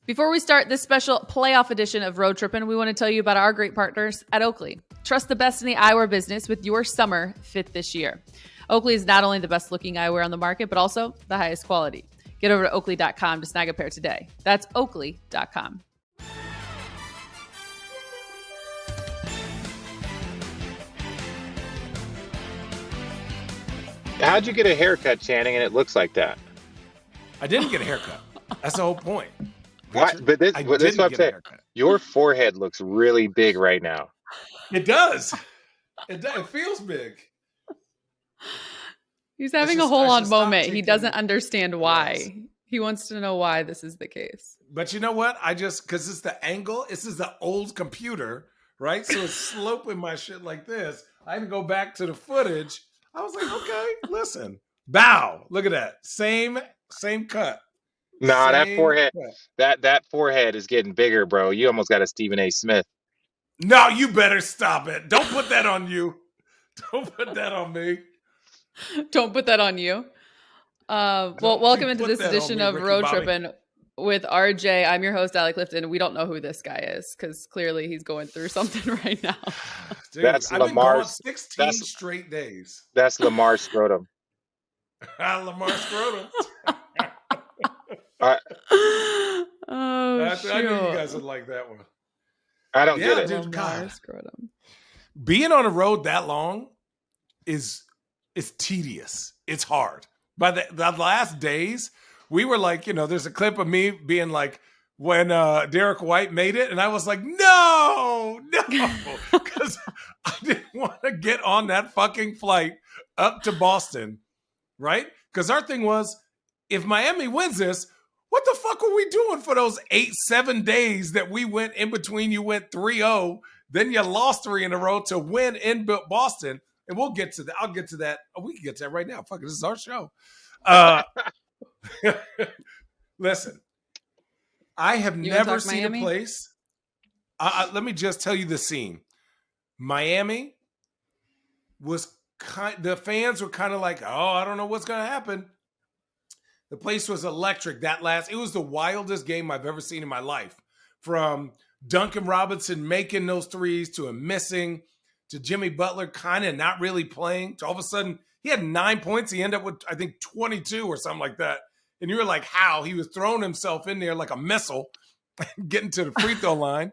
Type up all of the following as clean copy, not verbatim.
Before we start this special playoff edition of Road Trippin', we want to tell you about our great partners at Oakley. Trust the best in the eyewear business with your summer fit this year. Oakley is not only the best looking eyewear on the market, but also the highest quality. Get over to Oakley.com to snag a pair today. That's Oakley.com. How'd you get a haircut, Channing, and it looks like that? I didn't get a haircut. That's the whole point. What? But this is what I'm saying. Your forehead looks really big right now. It does. It feels big. He's having a hold-on moment. He doesn't understand why. Yes. He wants to know why this is the case. But you know what? Because it's the angle. This is the old computer, right? So it's sloping my shit like this. I can go back to the footage. I was like, okay, listen. Bow. Look at that. Same cut. Nah, that forehead, that forehead is getting bigger, bro. You almost got a Stephen A. Smith. No, you better stop it. Don't put that on you. Don't put that on me. Don't put that on you. Well, welcome into this edition of Road Trippin' with RJ. I'm your host, Allie Clifton. We don't know who this guy is because clearly he's going through something right now. Dude, that's LAMAR. 16 straight days. That's LAMAR SCROTUM. LAMAR SCROTUM. I knew you guys would like that one. I don't get it. Dude, God. Being on the road that long is tedious. It's hard. By the last days, we were like, there's a clip of me being like, when Derrick White made it, and I was like, no, because I didn't want to get on that fucking flight up to Boston, right? Because our thing was, if Miami wins this, what the fuck were we doing for those 7 days that we went in between? You went 3-0, then you lost 3 in a row to win in Boston. And we'll get to that. I'll get to that. Oh, we can get to that right now. Fuck it, this is our show. Listen, I have never seen Miami? A place. Let me just tell you the scene. Miami was the fans were kind of like, oh, I don't know what's going to happen. The place was electric. It was the wildest game I've ever seen in my life. From Duncan Robinson making those threes to him missing, to Jimmy Butler kind of not really playing, to all of a sudden he had 9 points. He ended up with, I think, 22 or something like that. And you were like, how? He was throwing himself in there like a missile, getting to the free throw line.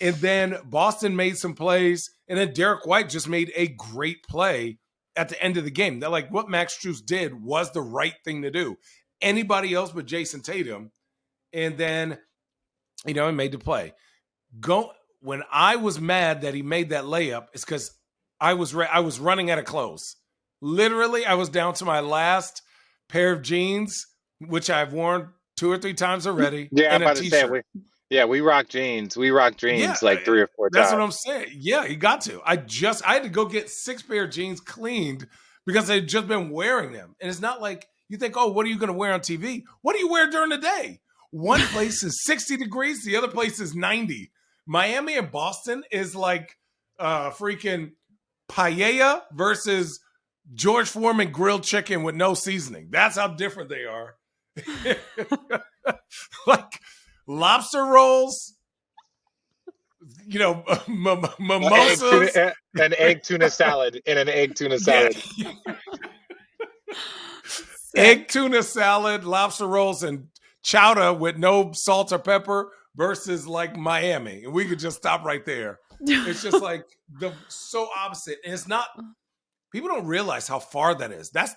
And then Boston made some plays. And then Derrick White just made a great play at the end of the game. They're like, what Max Strus did was the right thing to do. Anybody else but Jason Tatum. And then, he made the play. When I was mad that he made that layup, it's because I was running out of clothes. Literally, I was down to my last pair of jeans, which I've worn 2 or 3 times already. Yeah, I'm about to say, we rock jeans. We rock jeans like 3 or 4 times. That's what I'm saying. Yeah, you got to. I had to go get 6 pair of jeans cleaned because I'd just been wearing them. And it's not like you think, oh, what are you going to wear on TV? What do you wear during the day? One place is 60 degrees. The other place is 90. Miami and Boston is like freaking paella versus George Foreman grilled chicken with no seasoning. That's how different they are. Like lobster rolls, mimosas. An egg tuna salad and an egg tuna salad. Yeah. Egg tuna salad, lobster rolls, and chowder with no salt or pepper versus like Miami. And we could just stop right there. It's just like so opposite. And it's not, people don't realize how far that is. That's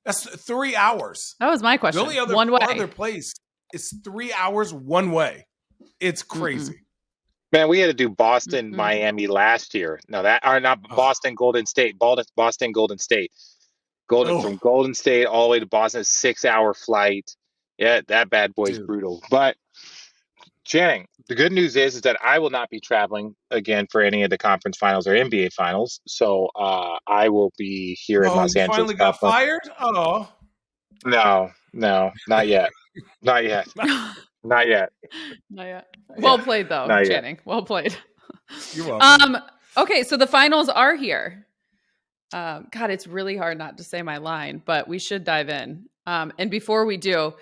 3 hours. That was my question. The only other farther place is 3 hours one way. It's crazy. Mm-hmm. Man, we had to do Boston, Miami last year. No, Boston, Golden State. Boston, Golden State. From Golden State all the way to Boston, 6-hour flight. Yeah, that bad boy's brutal. But Channing, the good news is that I will not be traveling again for any of the conference finals or NBA finals. So I will be here in Los Angeles. Finally got fired? Oh. No, not yet. Not yet. Not yet. Not yet. Well played, though, Channing. Well played. You're welcome. Okay, so the finals are here. God, it's really hard not to say my line, but we should dive in. And before we do,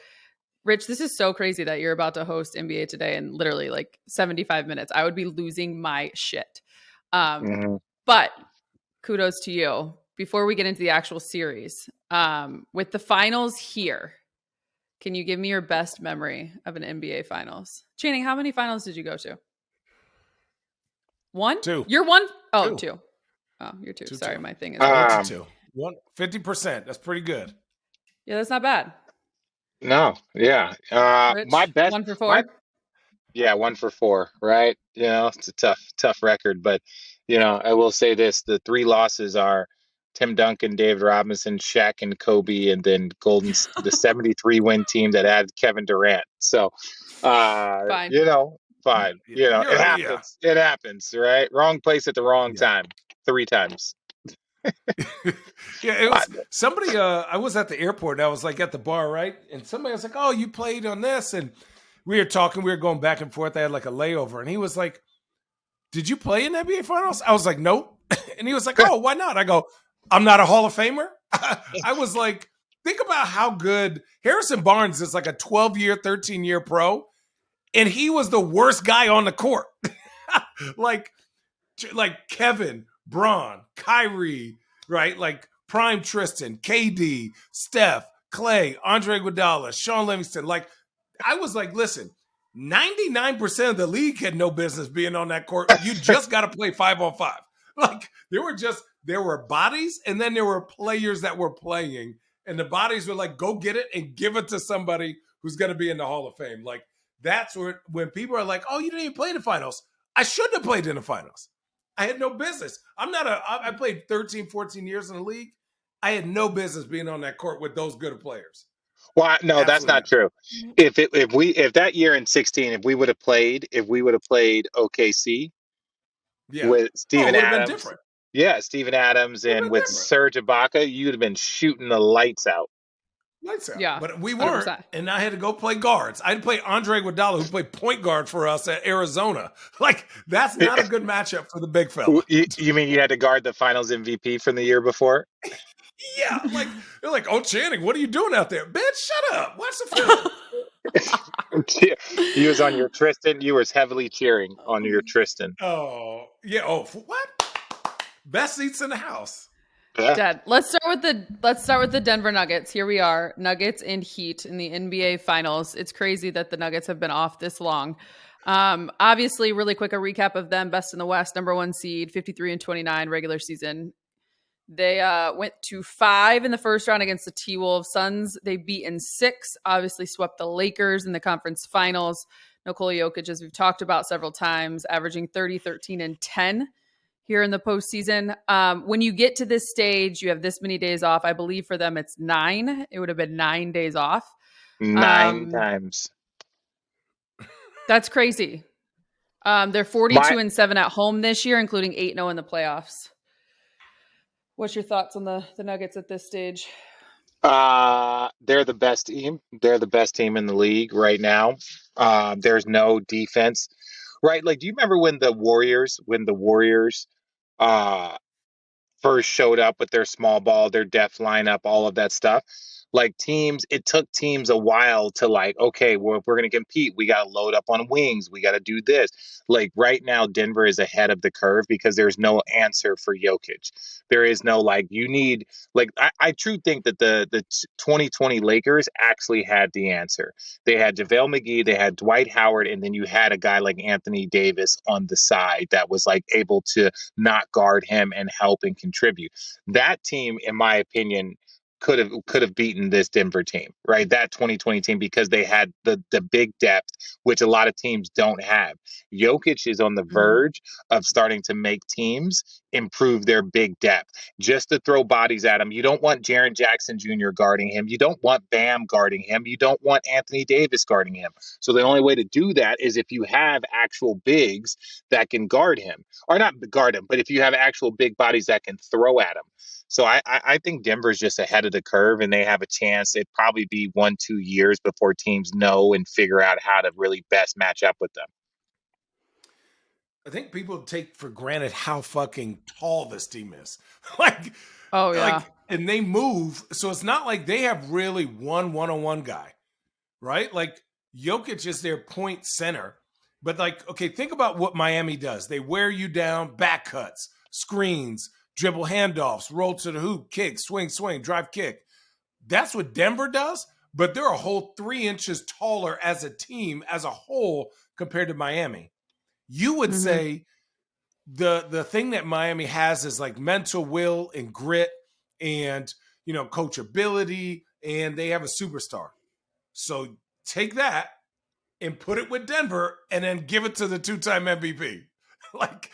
Rich, this is so crazy that you're about to host NBA Today in literally like 75 minutes. I would be losing my shit. But kudos to you. Before we get into the actual series, with the finals here, can you give me your best memory of an NBA finals? Channing, how many finals did you go to? One? 2. You're one? Oh, 2. Oh, you're 2. Sorry, my thing is 2. 50%. That's pretty good. Yeah, that's not bad. No, yeah. Rich, My best 1 for 4. Yeah, 1 for 4, right? It's a tough record, but I will say this: the 3 losses are Tim Duncan, David Robinson, Shaq, and Kobe, and then the 73 win team that had Kevin Durant. So, Fine. fine. It happens. It happens, right? Wrong place at the wrong time, 3 times. Yeah, it was somebody. I was at the airport. And I was like at the bar, right? And somebody was like, "Oh, you played on this," and we were talking. We were going back and forth. I had like a layover, and he was like, "Did you play in NBA Finals?" I was like, "Nope," and he was like, "Oh, why not?" I go, "I'm not a Hall of Famer." I was like, "Think about how good Harrison Barnes is, like a 12-year, 13-year pro, and he was the worst guy on the court, like Kevin, Braun, Kyrie." Right? Like prime Tristan, KD, Steph, Clay, Andre Iguodala, Sean Livingston. Like, I was like, listen, 99% of the league had no business being on that court. You just got to play 5-on-5. Like, there were bodies, and then there were players that were playing, and the bodies were like, go get it and give it to somebody who's going to be in the Hall of Fame. Like, that's when people are like, oh, you didn't even play the finals. I shouldn't have played in the finals. I had no business. I played 13, 14 years in the league. I had no business being on that court with those good of players. Well, no, that's not true. If that year in 16, if we would have played OKC with Steven Adams, Steven Adams and with Serge Ibaka, you'd have been shooting the lights out. Yeah, but we weren't, 100%. And I had to go play guards. I had to play Andre Iguodala, who played point guard for us at Arizona. Like, that's not a good matchup for the big fella. You mean you had to guard the Finals MVP from the year before? Yeah, like they're like, "Oh, Channing, what are you doing out there, bitch? Shut up! Watch the film." You was on your Tristan. You was heavily cheering on your Tristan. Oh yeah. Oh, what? Best seats in the house. Dead. Let's start with the Denver Nuggets. Here we are, Nuggets and Heat in the NBA Finals. It's crazy that the Nuggets have been off this long. Obviously, really quick, a recap of them. Best in the West, number 1 seed, 53-29 regular season. They went to 5 in the first round against the T-Wolves. Suns, they beat in 6, obviously swept the Lakers in the conference finals. Nikola Jokic, as we've talked about several times, averaging 30, 13, and 10 here in the postseason. When you get to this stage, you have this many days off. I believe for them it's 9. It would have been 9 days off. 9 times. That's crazy. They're 42-7 at home this year, including 8-0 in the playoffs. What's your thoughts on the Nuggets at this stage? They're the best team. They're the best team in the league right now. There's no defense, right? Like, do you remember when the Warriors first showed up with their small ball, their depth lineup, all of that stuff? Like, it took teams a while to okay, well, if we're going to compete, we got to load up on wings. We got to do this. Like, right now, Denver is ahead of the curve because there's no answer for Jokic. There is no, I truly think that the 2020 Lakers actually had the answer. They had JaVale McGee, they had Dwight Howard, and then you had a guy like Anthony Davis on the side that was able to not guard him and help and contribute. That team, in my opinion, could have beaten this Denver team, right? That 2020 team, because they had the big depth, which a lot of teams don't have. Jokic is on the verge of starting to make teams improve their big depth, just to throw bodies at him. You don't want Jaren Jackson Jr. guarding him. You don't want Bam guarding him. You don't want Anthony Davis guarding him. So the only way to do that is if you have actual bigs that can guard him, or not guard him, but if you have actual big bodies that can throw at him. So I think Denver's just ahead of the curve, and they have a chance. It'd probably be 1-2 years before teams know and figure out how to really best match up with them. I think people take for granted how fucking tall this team is. Oh yeah. And they move. So it's not like they have really one one-on-one guy. right? Like Jokic is their point center. But like, okay, think about what Miami does. They wear you down, back cuts, screens, dribble handoffs, roll to the hoop, kick, swing, drive, kick. That's what Denver does, but they're a whole 3 inches taller as a team, as a whole, compared to Miami. You would say the thing that Miami has is like mental will and grit and, you know, coachability, and they have a superstar. So take that and put it with Denver and then give it to the 2-time MVP. Like,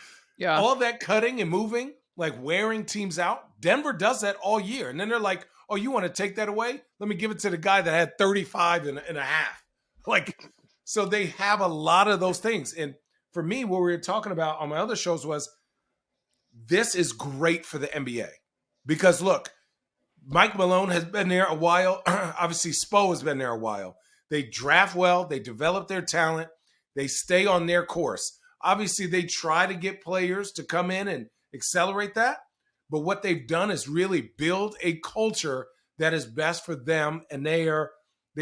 all that cutting and moving, like wearing teams out, Denver does that all year. And then they're like, oh, you want to take that away? Let me give it to the guy that had 35 and a half. Like, so they have a lot of those things. And for me, what we were talking about on my other shows was this is great for the NBA. Because look, Mike Malone has been there a while. Obviously, Spo has been there a while. They draft well. They develop their talent. They stay on their course. Obviously, they try to get players to come in and accelerate that. But what they've done is really build a culture that is best for them. And they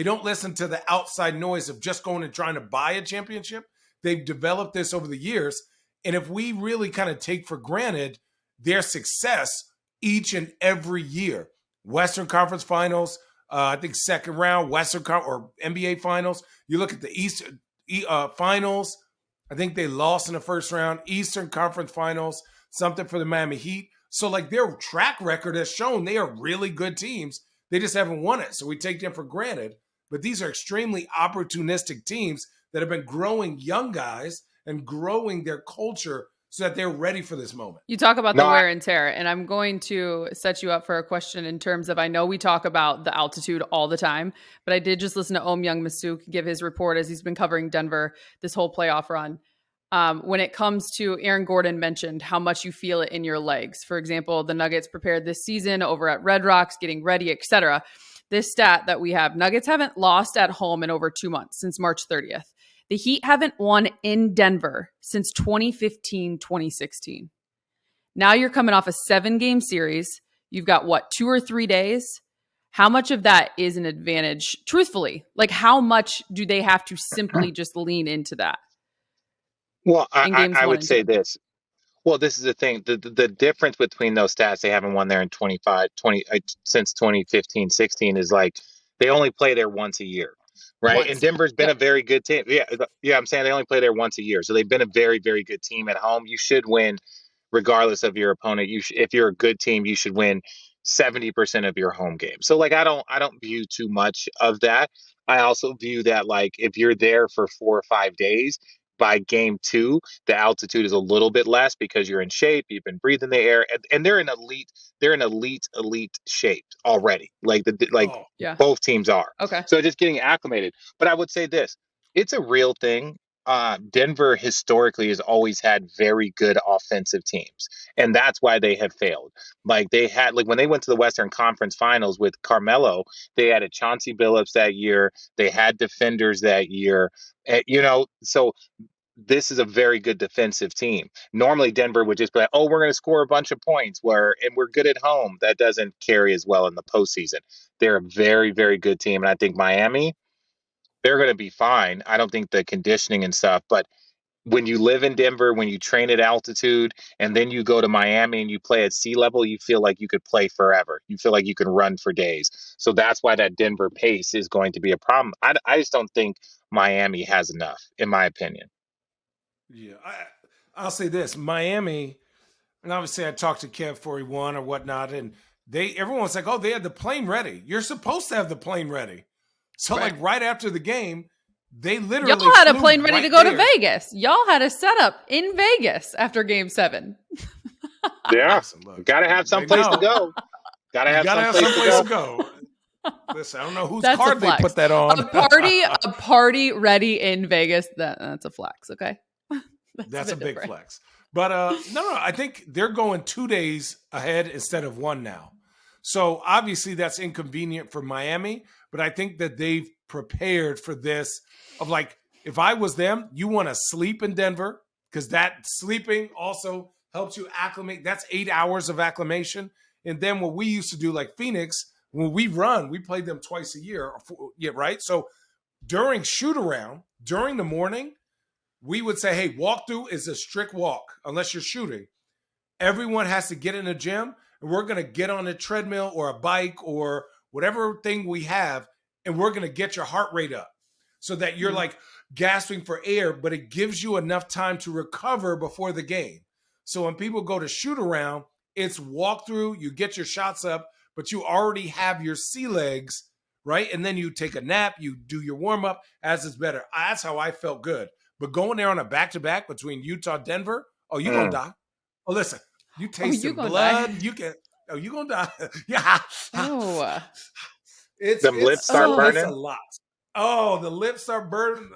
don't listen to the outside noise of just going and trying to buy a championship. They've developed this over the years. And if we really kind of take for granted their success each and every year, Western Conference Finals, I think second round, or NBA Finals. You look at the Eastern Finals. I think they lost in the first round. Eastern Conference Finals, something for the Miami Heat. So like their track record has shown they are really good teams. They just haven't won it. So we take them for granted. But these are extremely opportunistic teams that have been growing young guys and growing their culture so that they're ready for this moment. You talk about the wear and tear, and I'm going to set you up for a question in terms of, I know we talk about the altitude all the time, but I did just listen to Young Masuk give his report as he's been covering Denver this whole playoff run. When it comes to, Aaron Gordon mentioned how much you feel it in your legs. For example, the Nuggets prepared this season over at Red Rocks, getting ready, etc. This stat that we have, Nuggets haven't lost at home in over 2 months, since March 30th. The Heat haven't won in Denver since 2015, 2016. Now you're coming off a 7-game series. You've got, 2 or 3 days? How much of that is an advantage? Truthfully, like how much do they have to simply just lean into that? Well, I would say this. Well, this is the thing. The difference between those stats, they haven't won there in 20 since 2015, 16 is like they only play there once a year. Right. And Denver's been a very good team. Yeah. I'm saying they only play there once a year. So they've been a very, very good team at home. You should win regardless of your opponent. If you're a good team, you should win 70% of your home games. So like, I don't view too much of that. I also view that like if you're there for 4 or 5 days, by game 2, the altitude is a little bit less because you're in shape, you've been breathing the air, and they're in elite shape already. Like both teams are. Okay. So just getting acclimated. But I would say this, it's a real thing. Denver historically has always had very good offensive teams, and that's why they have failed. Like they had, like when they went to the Western Conference Finals with Carmelo, they had a Chauncey Billups that year. They had defenders that year. So this is a very good defensive team. Normally, Denver would just be like, oh, we're going to score a bunch of points and we're good at home. That doesn't carry as well in the postseason. They're a very, very good team. And I think Miami, they're going to be fine. I don't think the conditioning and stuff, but when you live in Denver, when you train at altitude, and then you go to Miami and you play at sea level, you feel like you could play forever. You feel like you can run for days. So that's why that Denver pace is going to be a problem. I just don't think Miami has enough, in my opinion. Yeah, I'll say this. Miami, and obviously I talked to Kev 41 or whatnot, and everyone's like, oh, they had the plane ready. You're supposed to have the plane ready. So like right after the game, they literally y'all had a plane ready to go to Vegas. Y'all had a setup in Vegas after game 7. Yeah. Got to have some place to go. Got to have some place to go. Listen, I don't know whose card they put that on. A party ready in Vegas. That's a flex, okay? That's a big flex. But no, I think they're going 2 days ahead instead of 1 now. So obviously that's inconvenient for Miami, but I think that they've prepared for this of like, if I was them, you want to sleep in Denver because that sleeping also helps you acclimate. That's 8 hours of acclimation. And then what we used to do, like Phoenix, when we played them twice a year, right? So during shoot around, during the morning, we would say, hey, walkthrough is a strict walk unless you're shooting. Everyone has to get in the gym, and we're going to get on a treadmill or a bike or whatever thing we have, and we're going to get your heart rate up so that you're like gasping for air, but it gives you enough time to recover before the game. So when people go to shoot around, it's walkthrough, you get your shots up, but you already have your sea legs, right? And then you take a nap, you do your warm up, as is better. That's how I felt good. But going there on a back-to-back between Utah, Denver, oh, you're going to die. Oh, listen, you tasted blood. Die. You're going to die. Yeah. Oh. The lips start burning? It's a lot. Oh, the lips are burning.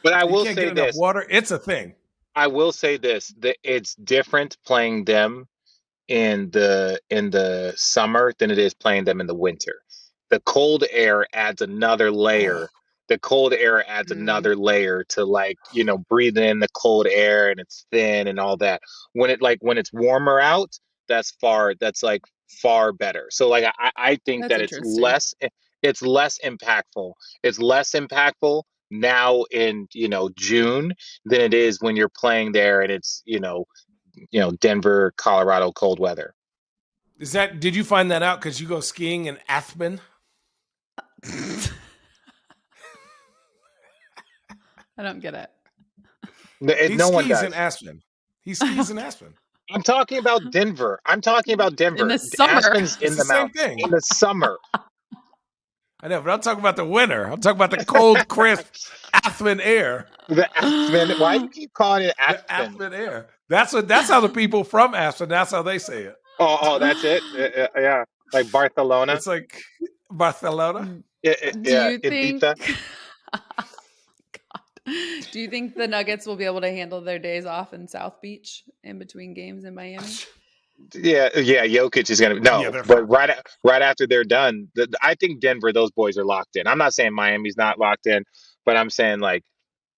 But I will say this. Water, it's a thing. I will say this. It's different playing them in the summer than it is playing them in the winter. The cold air adds another layer. The cold air adds another layer to, like, you know, breathing in the cold air, and it's thin and all that. When it's warmer out, that's far better. So like I think that it's less impactful. It's less impactful now in, you know, June than it is when you're playing there and it's, you know, Denver, Colorado cold weather. Did you find that out because you go skiing in Aspen? I don't get it. No one does. In Aspen. He skis in Aspen. I'm talking about Denver. In the summer. Aspen's in the mountains. Same thing. In the summer. I know, but I'm talking about the winter. I'm talking about the cold, crisp Aspen air. The Aspen. Why do you keep calling it Aspen? The Aspen air. That's how the people from Aspen, that's how they say it. Oh, that's it? Yeah. Like Barcelona. It's like Barcelona. Do you think... Do you think the Nuggets will be able to handle their days off in South Beach in between games in Miami? Yeah. Jokic is gonna but right after they're done, I think Denver, those boys are locked in. I'm not saying Miami's not locked in, but I'm saying, like,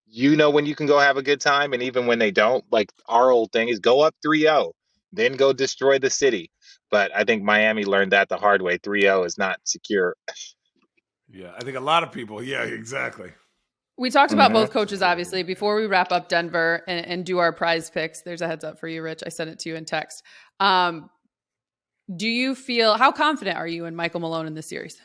you know, when you can go have a good time, and even when they don't, like, our old thing is go up 3-0, then go destroy the city. But I think Miami learned that the hard way. 3-0 is not secure. Yeah, I think a lot of people. Yeah, exactly. We talked about both coaches, obviously. Before we wrap up Denver and do our prize picks, there's a heads up for you, Rich. I sent it to you in text. Do you feel, how confident are you in Michael Malone in this series?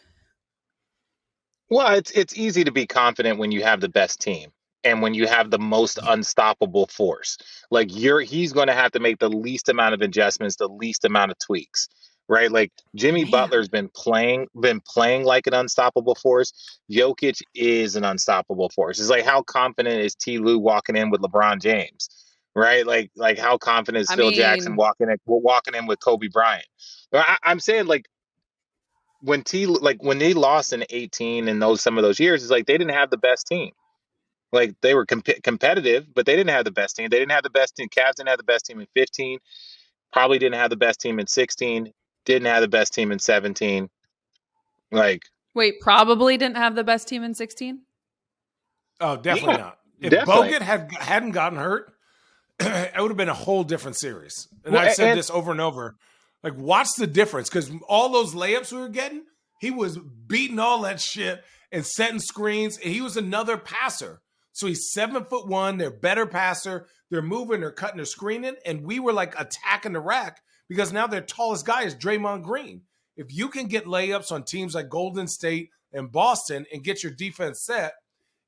Well, it's easy to be confident when you have the best team and when you have the most unstoppable force. Like, he's going to have to make the least amount of adjustments, the least amount of tweaks. Right, like Jimmy Butler's been playing like an unstoppable force. Jokic is an unstoppable force. It's like, how confident is T. Lue walking in with LeBron James? Right, like how confident is Phil Jackson walking in with Kobe Bryant? I'm saying, like, when they lost in 18 and some of those years, it's like they didn't have the best team. Like, they were competitive, but they didn't have the best team. They didn't have the best team. Cavs didn't have the best team in 15. Probably didn't have the best team in 16. Didn't have the best team in 17. Like, wait, probably didn't have the best team in 16? Oh, definitely not. If Bogut hadn't gotten hurt, it would have been a whole different series. And I've said this over and over. Like, watch the difference, because all those layups we were getting, he was beating all that shit and setting screens, and he was another passer. So he's 7'1", they're better passer, they're moving, they're cutting, they're screening, and we were like attacking the rack because now their tallest guy is Draymond Green. If you can get layups on teams like Golden State and Boston and get your defense set,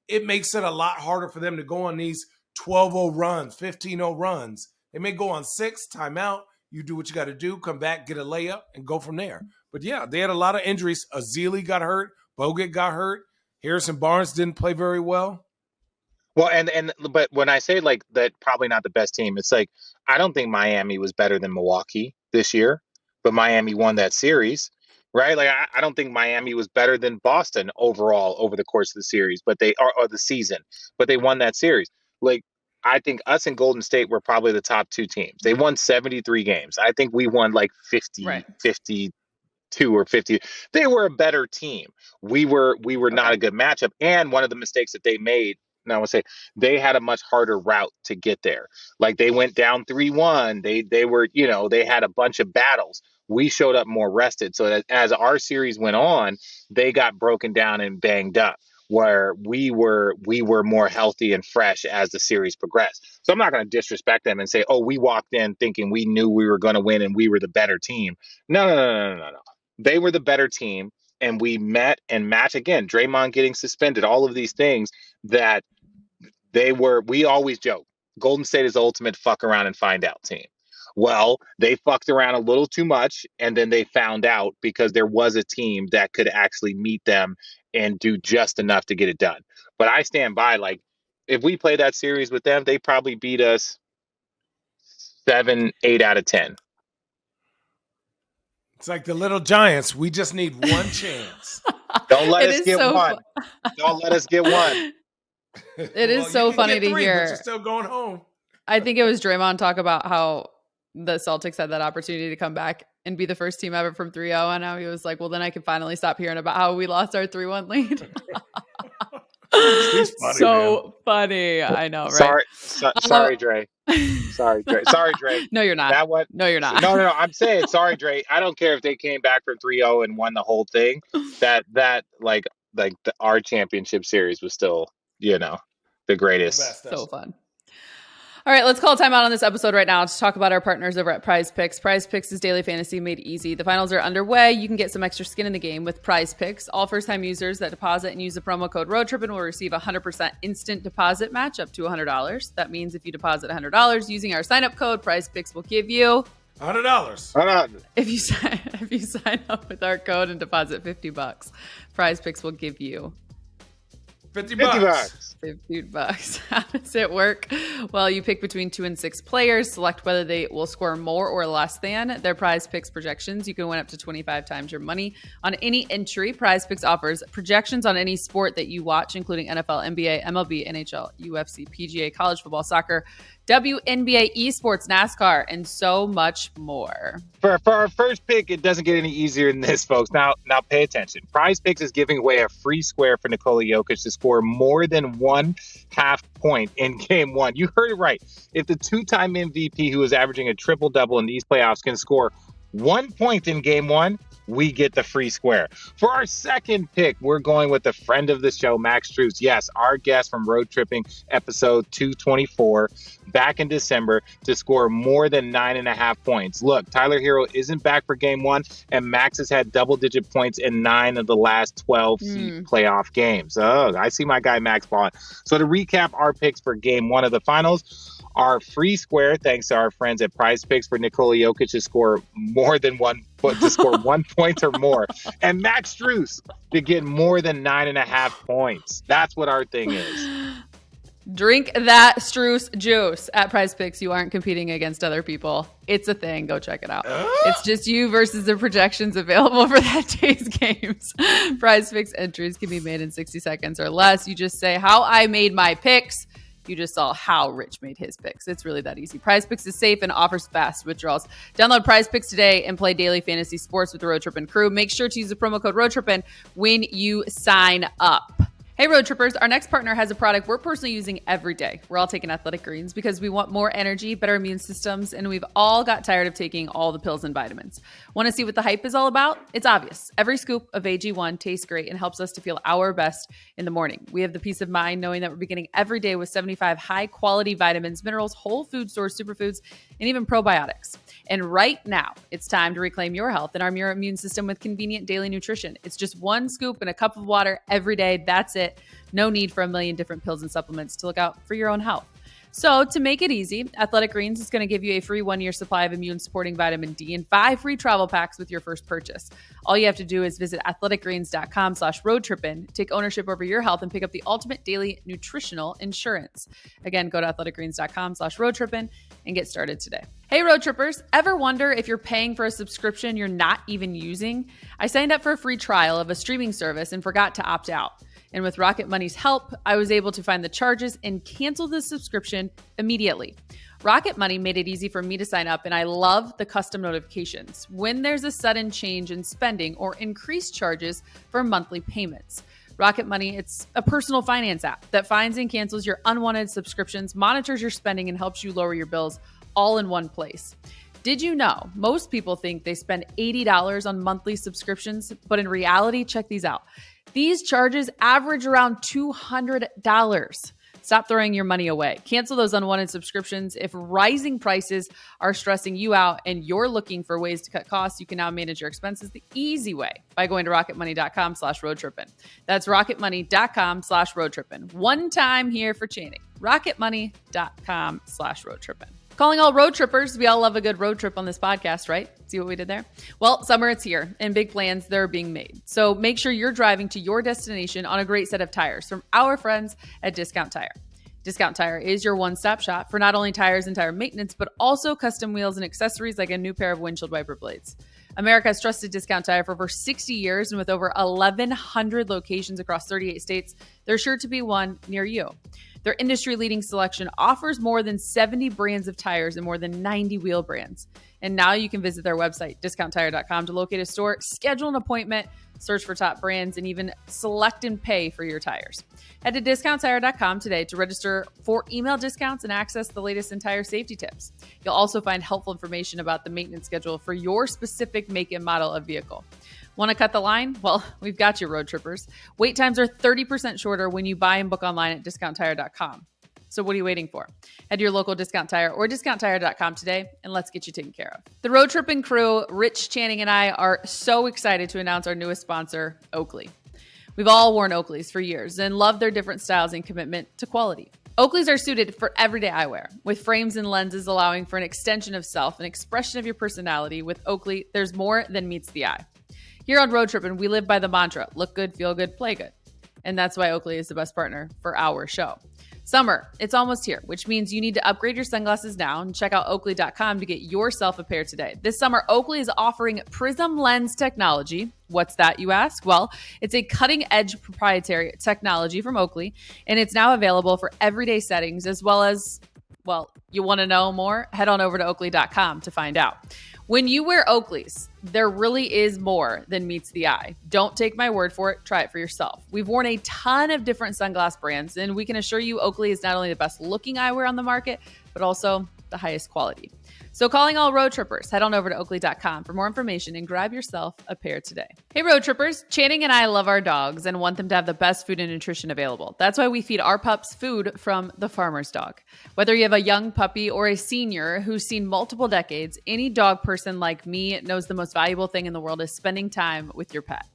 it makes it a lot harder for them to go on these 12-0 runs, 15-0 runs. They may go on 6, timeout, you do what you got to do, come back, get a layup, and go from there. But yeah, they had a lot of injuries. Azili got hurt, Bogut got hurt, Harrison Barnes didn't play very well. Well, but when I say, like, that probably not the best team, it's like, I don't think Miami was better than Milwaukee this year, but Miami won that series, right? Like, I don't think Miami was better than Boston overall over the course of the series, but or the season, but they won that series. Like, I think us and Golden State were probably the top 2 teams. They won 73 games. I think we won like 52 or 50. They were a better team. We were not a good matchup. And one of the mistakes that they made, and I would say, they had a much harder route to get there. Like, they went down 3-1. They were, they had a bunch of battles. We showed up more rested. So that as our series went on, they got broken down and banged up. where we were more healthy and fresh as the series progressed. So I'm not going to disrespect them and say, oh, we walked in thinking we knew we were going to win and we were the better team. No. They were the better team, and we met and matched again. Draymond getting suspended, all of these things that we always joke, Golden State is the ultimate fuck around and find out team. Well, they fucked around a little too much, and then they found out because there was a team that could actually meet them and do just enough to get it done. But I stand by, like, if we play that series with them, they probably beat us 7, 8 out of 10. It's like the little Giants. We just need one chance. Don't let us get one. Don't let us get one. It is so funny to hear. But you're still going home. I think it was Draymond talk about how the Celtics had that opportunity to come back and be the first team ever from 3-0. And now he was like, well, then I can finally stop hearing about how we lost our 3-1 lead. Funny, so funny. I know, right? Sorry, Dre. Sorry, Dre. No, you're not. No, you're not. No. I'm saying sorry, Dre. I don't care if they came back from 3-0 and won the whole thing. Our championship series was still, the greatest. So fun. All right, let's call time out on this episode right now to talk about our partners over at Prize Picks. Prize Picks is daily fantasy made easy. The finals are underway. You can get some extra skin in the game with Prize Picks. All first-time users that deposit and use the promo code Road Trippin will receive a 100% instant deposit match up to $100. That means if you deposit $100 using our sign-up code, Prize Picks will give you $100. If you sign up with our code and deposit $50, Prize Picks will give you $50. $50. How does it work? Well, you pick between 2 and 6 players, select whether they will score more or less than their Prize Picks projections. You can win up to 25 times your money on any entry. Prize Picks offers projections on any sport that you watch, including NFL, NBA, MLB, NHL, UFC, PGA, college football, soccer, WNBA, esports, NASCAR, and so much more. For our first pick, it doesn't get any easier than this, folks. Now pay attention. Prize Picks is giving away a free square for Nikola Jokic to score more than 1/2 point in game 1. You heard it right. If the 2-time MVP who is averaging a triple-double in these playoffs can score 1 point in game 1, we get the free square. For our second pick, we're going with a friend of the show, Max Strus. Yes, our guest from Road Tripping episode 224 back in December to score more than 9.5 points. Look, Tyler Hero isn't back for game 1, and Max has had double-digit points in 9 of the last 12 playoff games. Oh, I see my guy Max balling. So to recap our picks for game 1 of the finals, our free square, thanks to our friends at Prize Picks, for Nikola Jokic to score more than 1 point or more, and Max Strus to get more than 9.5 points. That's what our thing is. Drink that Strus juice at Prize Picks. You aren't competing against other people. It's a thing. Go check it out. It's just you versus the projections available for that day's games. Prize Picks entries can be made in 60 seconds or less. You just say how I made my picks. You just saw how Rich made his picks. It's really that easy. Prize Picks is safe and offers fast withdrawals. Download Prize Picks today and play daily fantasy sports with the Road Trippin crew. Make sure to use the promo code Road Trippin when you sign up. Hey, Road Trippers, our next partner has a product we're personally using every day. We're all taking Athletic Greens because we want more energy, better immune systems, and we've all got tired of taking all the pills and vitamins. Want to see what the hype is all about? It's obvious. Every scoop of AG1 tastes great and helps us to feel our best in the morning. We have the peace of mind knowing that we're beginning every day with 75 high-quality vitamins, minerals, whole food source superfoods, and even probiotics. And right now, it's time to reclaim your health and arm your immune system with convenient daily nutrition. It's just 1 scoop in a cup of water every day. That's it. No need for a million different pills and supplements to look out for your own health. So to make it easy, Athletic Greens is going to give you a free 1-year supply of immune-supporting vitamin D and 5 free travel packs with your first purchase. All you have to do is visit athleticgreens.com/roadtrippin, take ownership over your health, and pick up the ultimate daily nutritional insurance. Again, go to athleticgreens.com/roadtrippin and get started today. Hey, Road Trippers, ever wonder if you're paying for a subscription you're not even using? I signed up for a free trial of a streaming service and forgot to opt out. And with Rocket Money's help, I was able to find the charges and cancel the subscription immediately. Rocket Money made it easy for me to sign up, and I love the custom notifications when there's a sudden change in spending or increased charges for monthly payments. Rocket Money, it's a personal finance app that finds and cancels your unwanted subscriptions, monitors your spending, and helps you lower your bills all in one place. Did you know most people think they spend $80 on monthly subscriptions, but in reality, check these out. These charges average around $200. Stop throwing your money away. Cancel those unwanted subscriptions. If rising prices are stressing you out and you're looking for ways to cut costs, you can now manage your expenses the easy way by going to rocketmoney.com/roadtrippin. That's rocketmoney.com/roadtrippin. One time here for Channing. rocketmoney.com/roadtrippin. Calling all road trippers. We all love a good road trip on this podcast, right? See what we did there? Well, summer, it's here, and big plans, they're being made. So make sure you're driving to your destination on a great set of tires from our friends at Discount Tire. Discount Tire is your one-stop shop for not only tires and tire maintenance, but also custom wheels and accessories like a new pair of windshield wiper blades. America has trusted Discount Tire for over 60 years, and with over 1,100 locations across 38 states, there's sure to be one near you. Their industry-leading selection offers more than 70 brands of tires and more than 90 wheel brands. And now you can visit their website, discounttire.com, to locate a store, schedule an appointment, search for top brands, and even select and pay for your tires. Head to discounttire.com today to register for email discounts and access the latest in tire safety tips. You'll also find helpful information about the maintenance schedule for your specific make and model of vehicle. Want to cut the line? Well, we've got you, road trippers. Wait times are 30% shorter when you buy and book online at discounttire.com. So what are you waiting for? Head to your local Discount Tire or discounttire.com today, and let's get you taken care of. The Road Trippin crew, Rich, Channing, and I are so excited to announce our newest sponsor, Oakley. We've all worn Oakleys for years and love their different styles and commitment to quality. Oakleys are suited for everyday eyewear, with frames and lenses allowing for an extension of self, an expression of your personality. With Oakley, there's more than meets the eye. Here on Road Trippin, we live by the mantra, look good, feel good, play good. And that's why Oakley is the best partner for our show. Summer, it's almost here, which means you need to upgrade your sunglasses now and check out Oakley.com to get yourself a pair today. This summer, Oakley is offering Prism Lens technology. What's that, you ask? Well, it's a cutting-edge proprietary technology from Oakley, and it's now available for everyday settings as well as, well, you want to know more? Head on over to Oakley.com to find out. When you wear Oakleys, there really is more than meets the eye. Don't take my word for it. Try it for yourself. We've worn a ton of different sunglass brands, and we can assure you Oakley is not only the best looking eyewear on the market, but also the highest quality. So calling all road trippers, head on over to Oakley.com for more information and grab yourself a pair today. Hey road trippers, Channing and I love our dogs and want them to have the best food and nutrition available. That's why we feed our pups food from the farmer's dog. Whether you have a young puppy or a senior who's seen multiple decades, any dog person like me knows the most valuable thing in the world is spending time with your pet.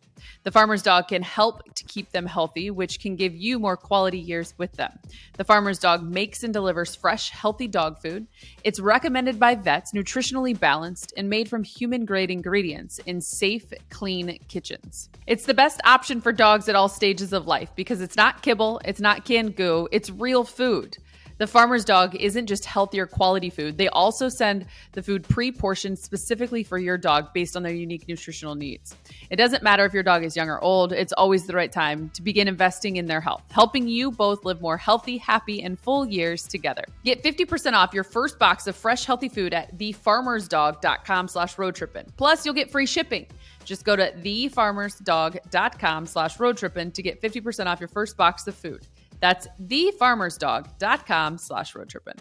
The farmer's dog can help to keep them healthy, which can give you more quality years with them. The farmer's dog makes and delivers fresh, healthy dog food. It's recommended by vets, nutritionally balanced, and made from human-grade ingredients in safe, clean kitchens. It's the best option for dogs at all stages of life because it's not kibble, it's not canned goo, it's real food. The farmer's dog isn't just healthier quality food. They also send the food pre-portioned specifically for your dog based on their unique nutritional needs. It doesn't matter if your dog is young or old. It's always the right time to begin investing in their health, helping you both live more healthy, happy, and full years together. Get 50% off your first box of fresh, healthy food at thefarmersdog.com/roadtrippin. Plus, you'll get free shipping. Just go to thefarmersdog.com/roadtrippin to get 50% off your first box of food. That's thefarmersdog.com/roadtrippin.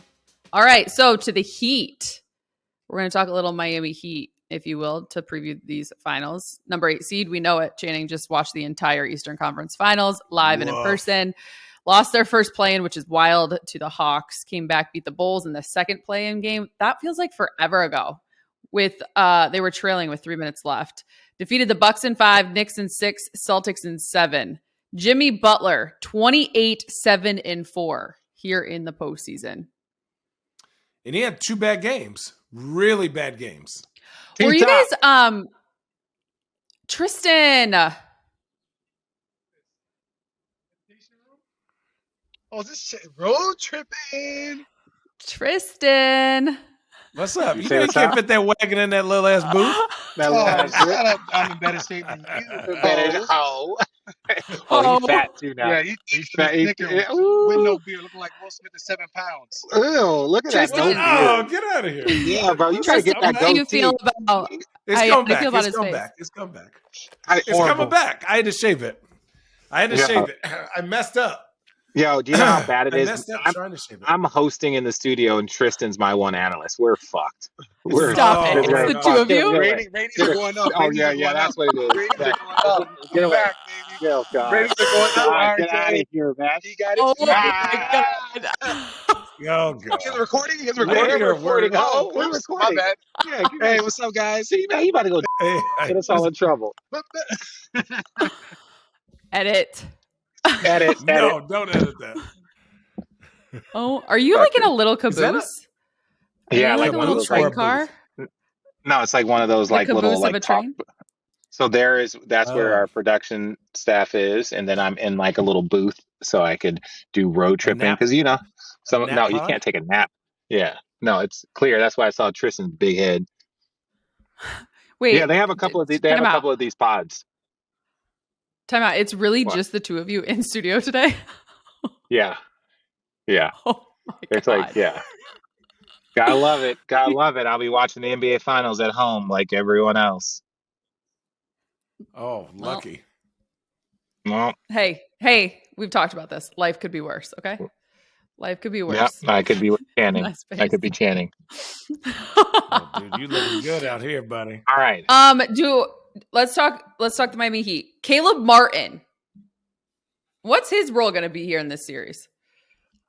All right, so to the Heat. We're going to talk a little Miami Heat, if you will, to preview these finals. Number 8 seed, we know it. Channing just watched the entire Eastern Conference Finals live and in person. Lost their first play-in, which is wild, to the Hawks. Came back, beat the Bulls in the second play-in game. That feels like forever ago. They were trailing with 3 minutes left. Defeated the Bucks in 5, Knicks in 6, Celtics in 7. Jimmy Butler, 28-7-4 here in the postseason. And he had 2 bad games, really bad games. Were you guys, Tristan? Oh, is this Road Trippin? Tristan. What's up? You can't fit that wagon in that little ass booth. Shut up. I'm in better shape than you. Oh, he's fat too now. Yeah, he's fat. With no beard, looking like Will Smith is 7 pounds. Ew, look at Tristan, that. Oh, get out of here. Yeah, bro. You got to get that goatee. How do you feel about It's come back. It's come back. It's coming back. I had to shave it. I messed up. Yo, do you know how bad it I is? messed up trying to shape it. I'm hosting in the studio, and Tristan's my one analyst. We're fucked. Stop it. It's the two of you. Ratings are going up. Oh, yeah, that's what it is. Ratings are going up. Get away. Back, baby. Oh, God. Ratings are going up. God, get out of here, man. He got it. Oh Ah. my god. Oh, God. Is it recording? Is it Later, recording? we're- Oh, we're Oops, recording. My bad. Yeah, Hey, what's up, guys? see, man, you about to go Hey, get us all in trouble. Edit. Edit. no, don't edit that. Oh, are you like in a little Is that caboose? Yeah, like like a one of little those. train like- car? No, it's like one of those The like little caboose of like a top. train? So that's where Oh. our production staff is, and then I'm in like a little booth so I could do road tripping nap- because you can't pod? take a nap. Yeah, no, it's clear. That's why I saw Tristan's big head. Wait. Yeah, they have a couple of these. They have a couple of these pods. Time out. It's really What? just the two of you in studio today. Yeah. Oh my It's god. like, yeah. Gotta love it. Gotta love it. I'll be watching the NBA finals at home like everyone else. Oh, lucky. Well, Hey, we've talked about this. Life could be worse, okay? Life could be yeah, worse. I could be with Channing. Nice I could be Channing. Oh, dude, you looking good out here, buddy. All right. Let's talk the Miami Heat. Caleb Martin. What's his role going to be here in this series?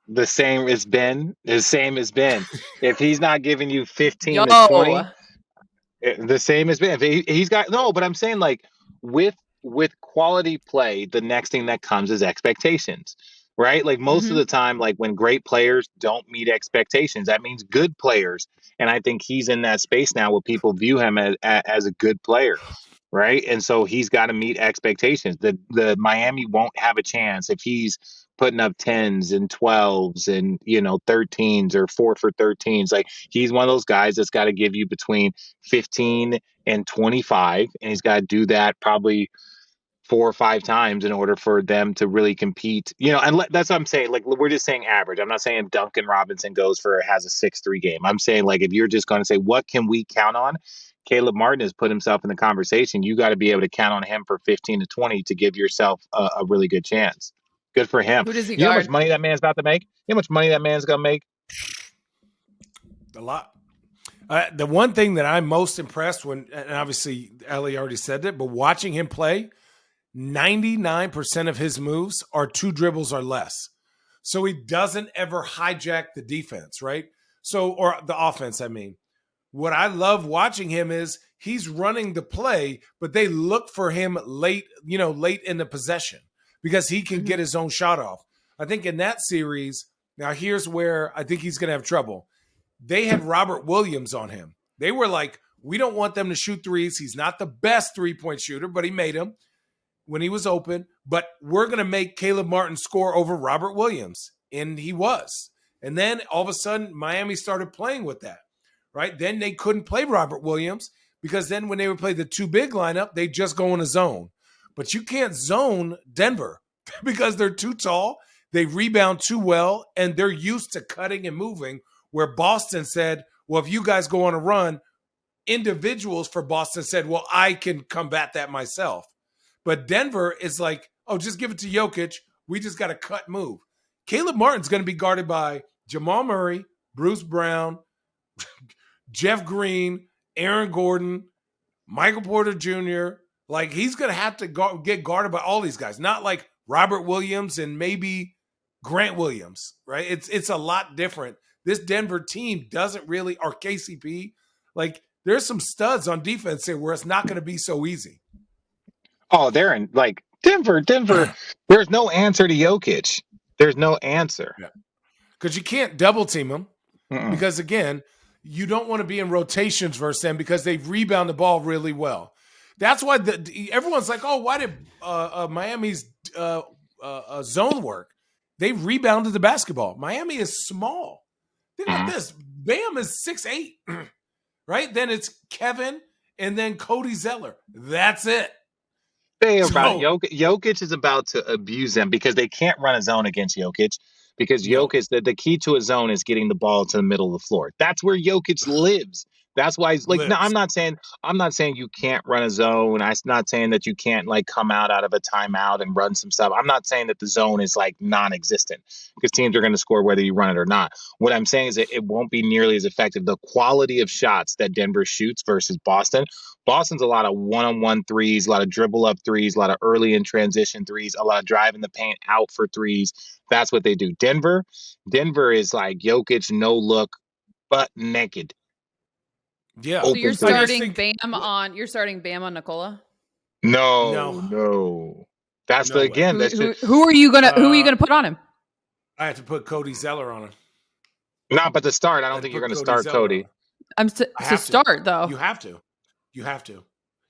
The same as Ben. If he's not giving you 15 Yo. to 20, the same as Ben. If he's got no, but I'm saying like with quality play, the next thing that comes is expectations, right? Like most of the time, like when great players don't meet expectations, that means good players. And I think he's in that space now where people view him as a good player. Right. And so he's got to meet expectations. The Miami won't have a chance if he's putting up 10s and 12s and, 13s or 4 for 13s. Like he's one of those guys that's got to give you between 15 and 25. And he's got to do that probably 4 or 5 times in order for them to really compete, and that's what I'm saying. Like, we're just saying average. I'm not saying Duncan Robinson has a 6-3 game. I'm saying, like, if you're just going to say, what can we count on? Caleb Martin has put himself in the conversation. You got to be able to count on him for 15 to 20 to give yourself a really good chance. Good for him. Who does he You know how guard? much money that man's about to make? You know how much money that man's going to make? A lot. The one thing that I'm most impressed and obviously Allie already said it, but watching him play, 99% of his moves are 2 dribbles or less. So he doesn't ever hijack the defense, right? Or the offense, I mean. What I love watching him is he's running the play, but they look for him late in the possession because he can get his own shot off. I think in that series, now here's where I think he's going to have trouble. They had Robert Williams on him. They were like, we don't want them to shoot threes. He's not the best 3-point shooter, but he made them when he was open. But we're going to make Caleb Martin score over Robert Williams. And he was. And then all of a sudden, Miami started playing with that, right? Then they couldn't play Robert Williams because then when they would play the 2 big lineup, they just go in a zone. But you can't zone Denver because they're too tall. They rebound too well, and they're used to cutting and moving, where Boston said, well, if you guys go on a run, individuals for Boston said, well, I can combat that myself. But Denver is like, oh, just give it to Jokic. We just got to cut move. Caleb Martin's going to be guarded by Jamal Murray, Bruce Brown, Jeff Green, Aaron Gordon, Michael Porter Jr. Like, he's going to have to get guarded by all these guys, not like Robert Williams and maybe Grant Williams, right? It's a lot different. This Denver team doesn't really, or KCP, like, there's some studs on defense here where it's not going to be so easy. Oh, they're in, like, Denver. There's no answer to Jokic. There's no answer. Yeah. Because you can't double team them. Because, again, you don't want to be in rotations versus them because they rebound the ball really well. That's why everyone's like, oh, why did Miami's zone work? They rebounded the basketball. Miami is small. Think about this. Bam is 6'8", right? Then it's Kevin and then Cody Zeller. That's it. Jokic is about to abuse them because they can't run a zone against Jokic because Jokic, the key to a zone is getting the ball to the middle of the floor. That's where Jokic lives. That's why he's like, no, I'm not saying you can't run a zone. I'm not saying that you can't like come out of a timeout and run some stuff. I'm not saying that the zone is like non-existent because teams are going to score whether you run it or not. What I'm saying is that it won't be nearly as effective. The quality of shots that Denver shoots versus Boston. Boston's a lot of one-on-one threes, a lot of dribble up threes, a lot of early in transition threes, a lot of driving the paint out for threes. That's what they do. Denver is like Jokic, no look, butt naked. Yeah. So you're starting Bam on Nikola? No. That's who are you gonna put on him? I have to put Cody Zeller on him. No, but to start, I don't think you're going to start Cody. To start though. You have to.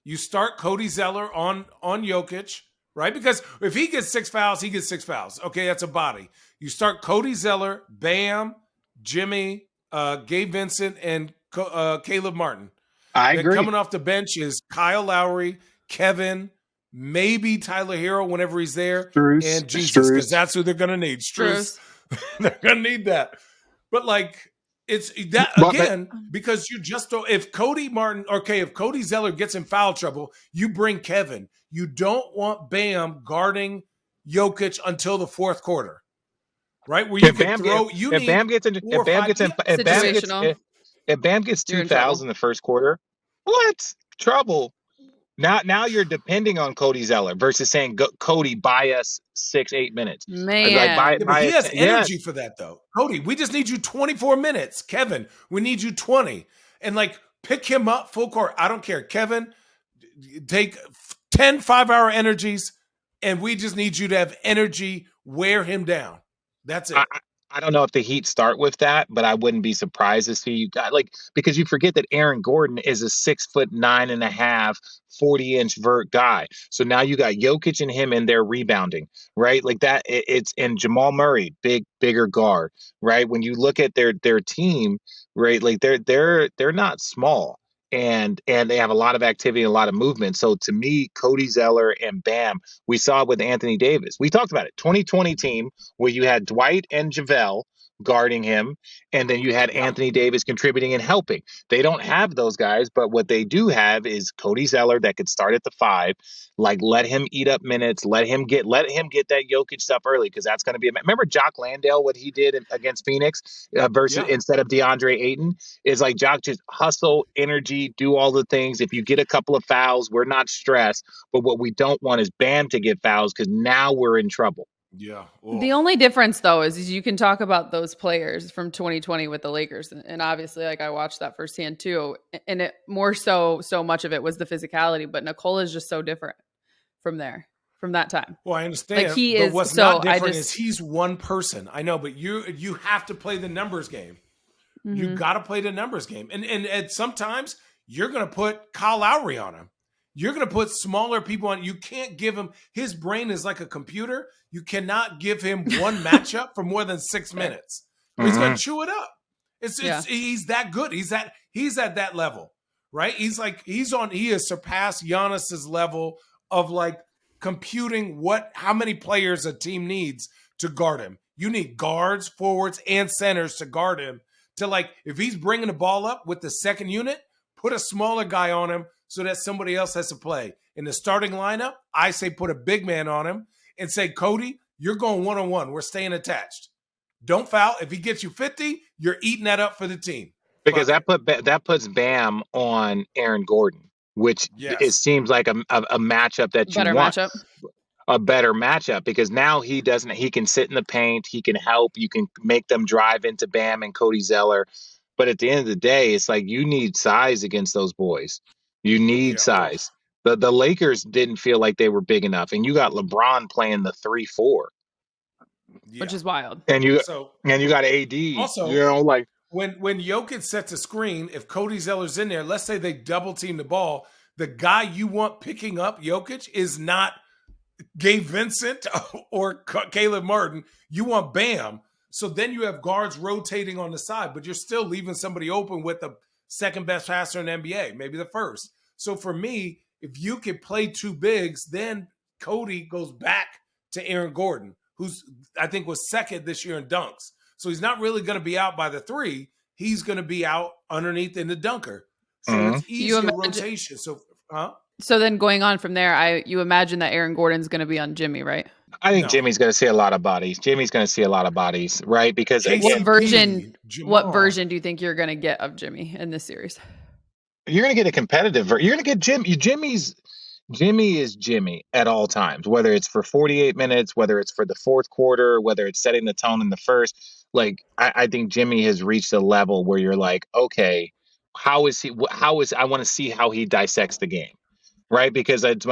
You start Cody Zeller on Jokic, right? Because if he gets 6 fouls, he gets 6 fouls. Okay, that's a body. You start Cody Zeller, Bam, Jimmy, Gabe Vincent, and Caleb Martin. I agree. Coming off the bench is Kyle Lowry, Kevin, maybe Tyler Hero whenever he's there, and Jesus, because that's who they're going to need. Strus. They're going to need that. But like, it's that again, because you just don't, if Cody Zeller gets in foul trouble, you bring Kevin. You don't want Bam guarding Jokic until the fourth quarter. Right? Where you can throw, if Bam gets 2 fouls in the first quarter, what? Trouble. Now you're depending on Cody Zeller versus saying, Cody, buy us 6-8 minutes. Man. But he has energy for that, though. Cody, we just need you 24 minutes. Kevin, we need you 20. And, like, pick him up full court. I don't care. Kevin, take 10 5-hour energies, and we just need you to have energy, wear him down. That's it. I don't know if the Heat start with that, but I wouldn't be surprised to see you got because you forget that Aaron Gordon is a 6'9.5", 40-inch vert guy. So now you got Jokic and him in there rebounding, right? Like that. It's and Jamal Murray, bigger guard, right? When you look at their team, right? Like they're not small. And they have a lot of activity and a lot of movement. So to me, Cody Zeller and Bam, we saw it with Anthony Davis. We talked about it. 2020 team where you had Dwight and JaVale guarding him, and then you had Anthony Davis contributing and helping. They don't have those guys, but what they do have is Cody Zeller that could start at the 5. Like, let him eat up minutes, let him get that Jokic stuff early, because that's going to be remember Jock Landale, what he did against Phoenix versus instead of DeAndre Ayton is like Jock just hustle, energy, do all the things. If you get a couple of fouls, we're not stressed, but what we don't want is Bam to get fouls because now we're in trouble. Yeah. The only difference, though, is you can talk about those players from 2020 with the Lakers. And obviously, like, I watched that firsthand, too. And it more so much of it was the physicality. But Nikola is just so different from that time. Well, I understand. Like, he but is. What's so not different is he's one person. I know, but you have to play the numbers game. Mm-hmm. You got to play the numbers game. And sometimes you're going to put Kyle Lowry on him. You're going to put smaller people on. You can't give him, his brain is like a computer. You cannot give him one matchup for more than 6 minutes. Mm-hmm. He's going to chew it up. He's that good. He's at that level, right? He has surpassed Giannis's level of like computing how many players a team needs to guard him. You need guards, forwards, and centers to guard him. To like, if he's bringing the ball up with the second unit, put a smaller guy on him so that somebody else has to play. In the starting lineup, I say put a big man on him and say, Cody, you're going one-on-one. We're staying attached. Don't foul. If he gets you 50, you're eating that up for the team. Because that puts Bam on Aaron Gordon, which it seems like a matchup that you want. A better matchup, because now he can sit in the paint, he can help, you can make them drive into Bam and Cody Zeller. But at the end of the day, it's like you need size against those boys. You need size. The Lakers didn't feel like they were big enough, and you got LeBron playing the 3-4, which is wild. And you got AD. Also, like when Jokic sets a screen, if Cody Zeller's in there, let's say they double team the ball, the guy you want picking up Jokic is not Gabe Vincent or Caleb Martin. You want Bam. So then you have guards rotating on the side, but you're still leaving somebody open with the second best passer in the NBA, maybe the first. So for me, if you could play two bigs, then Cody goes back to Aaron Gordon, who's I think was second this year in dunks. So he's not really going to be out by the 3. He's going to be out underneath in the dunker. So it's easier rotation. So then going on from there, you imagine that Aaron Gordon's going to be on Jimmy, right? I think Jimmy's going to see a lot of bodies. Jimmy's going to see a lot of bodies, right? Because what version do you think you're going to get of Jimmy in this series? You're going to get a competitive. You're going to get Jimmy is Jimmy at all times, whether it's for 48 minutes, whether it's for the fourth quarter, whether it's setting the tone in the first. Like, I think Jimmy has reached a level where you're like, okay, I want to see how he dissects the game. Right, because it's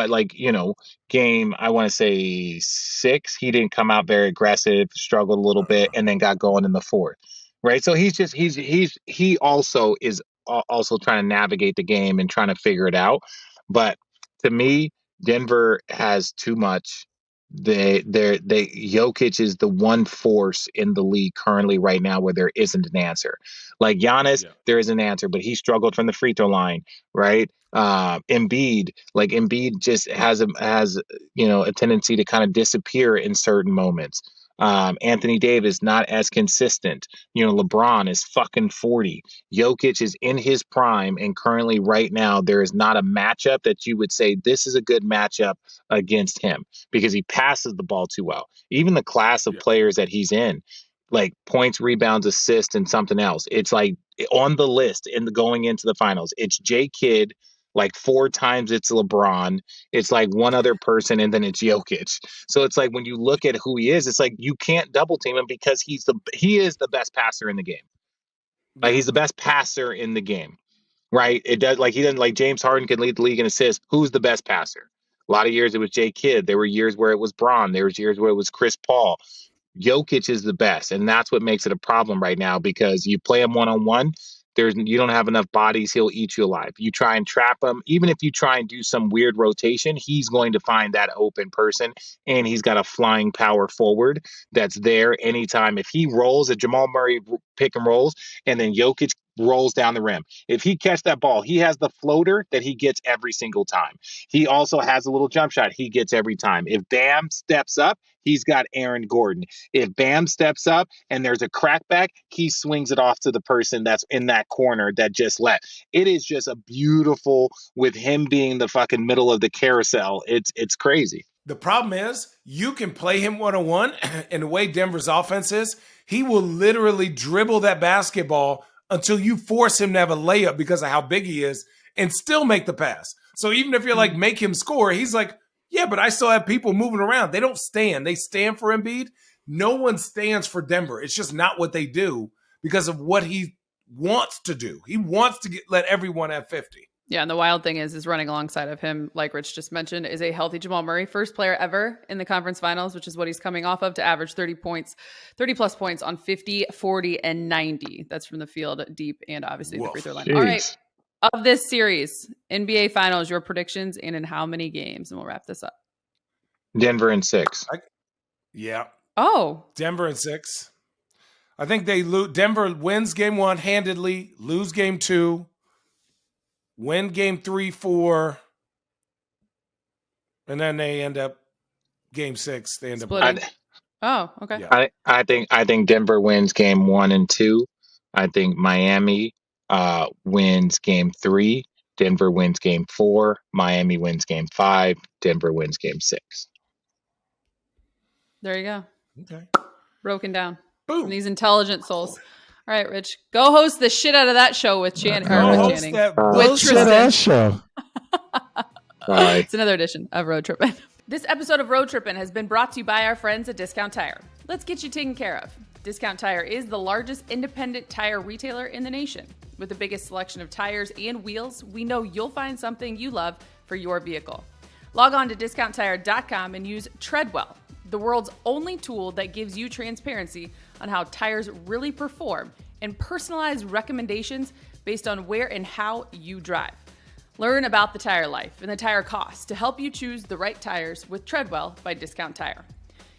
game, I want to say 6, he didn't come out very aggressive, struggled a little bit, and then got going in the fourth. Right, so he also is also trying to navigate the game and trying to figure it out. But to me, Denver has too much. Jokic is the one force in the league currently right now where there isn't an answer. Like Giannis, there is an answer, but he struggled from the free throw line, right? Embiid just has a tendency to kind of disappear in certain moments. Anthony Davis not as consistent. LeBron is fucking 40. Jokic is in his prime, and currently right now there is not a matchup that you would say this is a good matchup against him because he passes the ball too well. Even the class of players that he's in, like points, rebounds, assists, and something else. It's like on the list going into the finals. It's J Kidd. Like 4 times it's LeBron. It's like one other person, and then it's Jokic. So it's like when you look at who he is, it's like you can't double team him because he is the best passer in the game. Like he's the best passer in the game, right? It does he doesn't like James Harden can lead the league in assists. Who's the best passer? A lot of years it was J Kidd. There were years where it was Bron. There was years where it was Chris Paul. Jokic is the best, and that's what makes it a problem right now because you play him one-on-one. You don't have enough bodies, he'll eat you alive. You try and trap him, even if you try and do some weird rotation, he's going to find that open person, and he's got a flying power forward that's there anytime. If he rolls, a Jamal Murray pick and rolls, and then Jokic rolls down the rim. If he catch that ball, he has the floater that he gets every single time. He also has a little jump shot he gets every time. If Bam steps up, he's got Aaron Gordon. If Bam steps up and there's a crackback, he swings it off to the person that's in that corner that just left. It is just a beautiful with him being the fucking middle of the carousel. It's crazy. The problem is you can play him one-on-one, and the way Denver's offense is, he will literally dribble that basketball until you force him to have a layup because of how big he is and still make the pass. So even if you're like, make him score, he's like, yeah, but I still have people moving around. They don't stand. They stand for Embiid. No one stands for Denver. It's just not what they do because of what he wants to do. He wants to let everyone have 50. Yeah, and the wild thing is running alongside of him, like Rich just mentioned, is a healthy Jamal Murray, first player ever in the conference finals, which is what he's coming off of, to average 30 plus points on 50, 40, and 90. That's from the field, deep, and obviously the free throw line. Jeez. All right, of this series, NBA Finals, your predictions and in how many games? And we'll wrap this up. Denver in 6. Yeah. Oh. Denver in 6. I think Denver wins game 1 handedly, lose game 2. Win game 3, 4, and then they end up game 6. They end up. Oh, okay. Yeah. I think Denver wins game 1 and 2. I think Miami wins game 3. Denver wins game 4. Miami wins game 5. Denver wins game 6. There you go. Okay. Broken down. Boom. From these intelligent souls. All right, Rich, go host the shit out of that show with Channing. With Tristan. Show. It's another edition of Road Trippin. This episode of Road Trippin has been brought to you by our friends at Discount Tire. Let's get you taken care of. Discount Tire is the largest independent tire retailer in the nation. With the biggest selection of tires and wheels, we know you'll find something you love for your vehicle. Log on to discounttire.com and use Treadwell, the world's only tool that gives you transparency on how tires really perform and personalized recommendations based on where and how you drive. Learn about the tire life and the tire cost to help you choose the right tires with Treadwell by Discount Tire.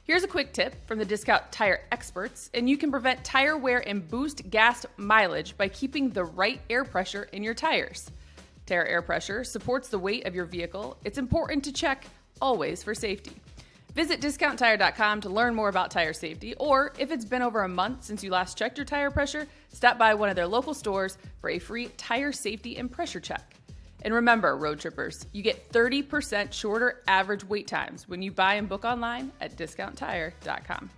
Here's a quick tip from the Discount Tire experts, and you can prevent tire wear and boost gas mileage by keeping the right air pressure in your tires. Tire air pressure supports the weight of your vehicle. It's important to check always for safety. Visit discounttire.com to learn more about tire safety, or if it's been over a month since you last checked your tire pressure, stop by one of their local stores for a free tire safety and pressure check. And remember, road trippers, you get 30% shorter average wait times when you buy and book online at discounttire.com.